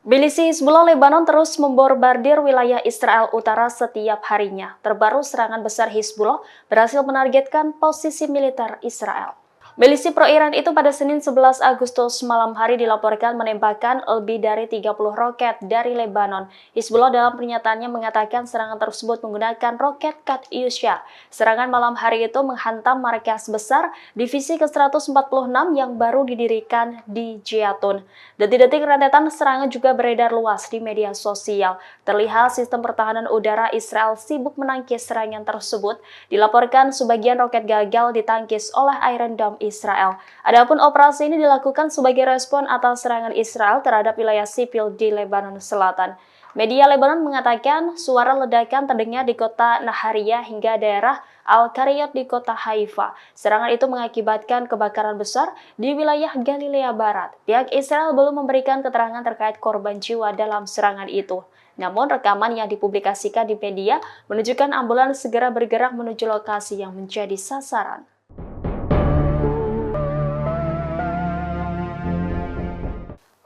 Milisi Hizbullah Lebanon terus membombardir wilayah Israel Utara setiap harinya. Terbaru serangan besar Hizbullah berhasil menargetkan posisi militer Israel. Milisi pro-Iran itu pada Senin 11 Agustus malam hari dilaporkan menembakkan lebih dari 30 roket dari Lebanon. Hizbullah dalam pernyataannya mengatakan serangan tersebut menggunakan roket Katyusha. Serangan malam hari itu menghantam markas besar divisi ke-146 yang baru didirikan di Jatun. Detik-detik rentetan serangan juga beredar luas di media sosial. Terlihat sistem pertahanan udara Israel sibuk menangkis serangan tersebut. Dilaporkan sebagian roket gagal ditangkis oleh Iron Dome Israel. Adapun operasi ini dilakukan sebagai respon atas serangan Israel terhadap wilayah sipil di Lebanon Selatan. Media Lebanon mengatakan suara ledakan terdengar di kota Nahariyah hingga daerah Al-Qariyat di kota Haifa. Serangan itu mengakibatkan kebakaran besar di wilayah Galilea Barat. Pihak Israel belum memberikan keterangan terkait korban jiwa dalam serangan itu. Namun rekaman yang dipublikasikan di media menunjukkan ambulans segera bergerak menuju lokasi yang menjadi sasaran.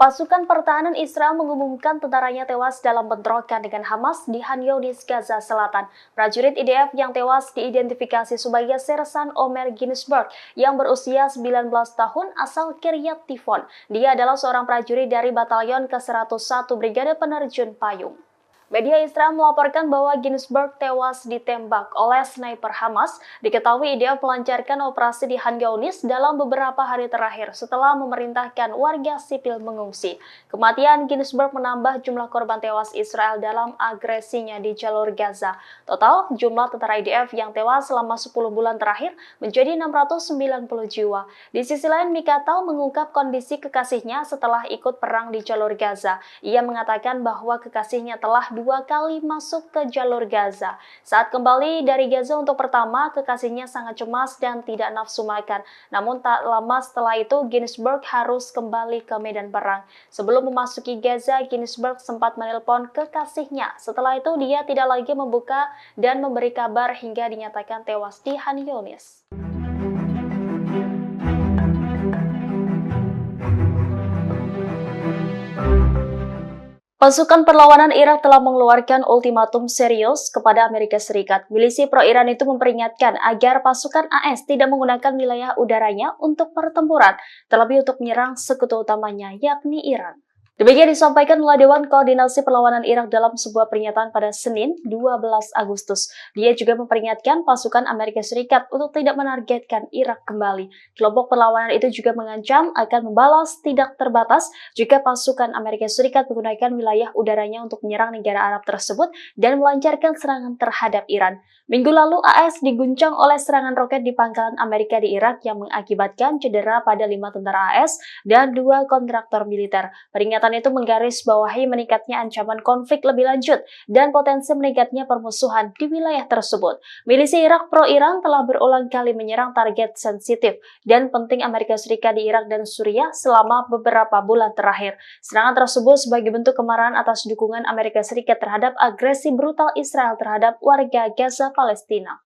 Pasukan pertahanan Israel mengumumkan tentaranya tewas dalam bentrokan dengan Hamas di Khan Younis, Gaza Selatan. Prajurit IDF yang tewas diidentifikasi sebagai Sersan Omer Ginsberg yang berusia 19 tahun asal Kiryat Tifon. Dia adalah seorang prajurit dari Batalion ke-101 Brigade Penerjun Payung. Media Israel melaporkan bahwa Ginsberg tewas ditembak oleh sniper Hamas. Diketahui IDF melancarkan operasi di Khan Younis dalam beberapa hari terakhir setelah memerintahkan warga sipil mengungsi. Kematian Ginsberg menambah jumlah korban tewas Israel dalam agresinya di jalur Gaza. Total jumlah tentara IDF yang tewas selama 10 bulan terakhir menjadi 690 jiwa. Di sisi lain, Mikatau mengungkap kondisi kekasihnya setelah ikut perang di jalur Gaza. Ia mengatakan bahwa kekasihnya telah 2 kali masuk ke jalur Gaza. Saat kembali dari Gaza untuk pertama, kekasihnya sangat cemas dan tidak nafsu makan. Namun tak lama setelah itu, Ginsberg harus kembali ke medan perang. Sebelum memasuki Gaza, Ginsberg sempat menelpon kekasihnya. Setelah itu, dia tidak lagi membuka dan memberi kabar hingga dinyatakan tewas di Khan Younis. Pasukan perlawanan Irak telah mengeluarkan ultimatum serius kepada Amerika Serikat. Milisi pro-Iran itu memperingatkan agar pasukan AS tidak menggunakan wilayah udaranya untuk pertempuran, terlebih untuk menyerang sekutu utamanya, yakni Iran. Demikian disampaikan oleh Dewan Koordinasi Perlawanan Irak dalam sebuah pernyataan pada Senin 12 Agustus. Dia juga memperingatkan pasukan Amerika Serikat untuk tidak menargetkan Irak kembali. Kelompok perlawanan itu juga mengancam akan membalas tidak terbatas jika pasukan Amerika Serikat menggunakan wilayah udaranya untuk menyerang negara Arab tersebut dan melancarkan serangan terhadap Iran. Minggu lalu AS diguncang oleh serangan roket di pangkalan Amerika di Irak yang mengakibatkan cedera pada 5 tentara AS dan 2 kontraktor militer. Peringatan itu menggarisbawahi meningkatnya ancaman konflik lebih lanjut dan potensi meningkatnya permusuhan di wilayah tersebut. Milisi Irak pro-Iran telah berulang kali menyerang target sensitif dan penting Amerika Serikat di Irak dan Suriah selama beberapa bulan terakhir. Serangan tersebut sebagai bentuk kemarahan atas dukungan Amerika Serikat terhadap agresi brutal Israel terhadap warga Gaza Palestina.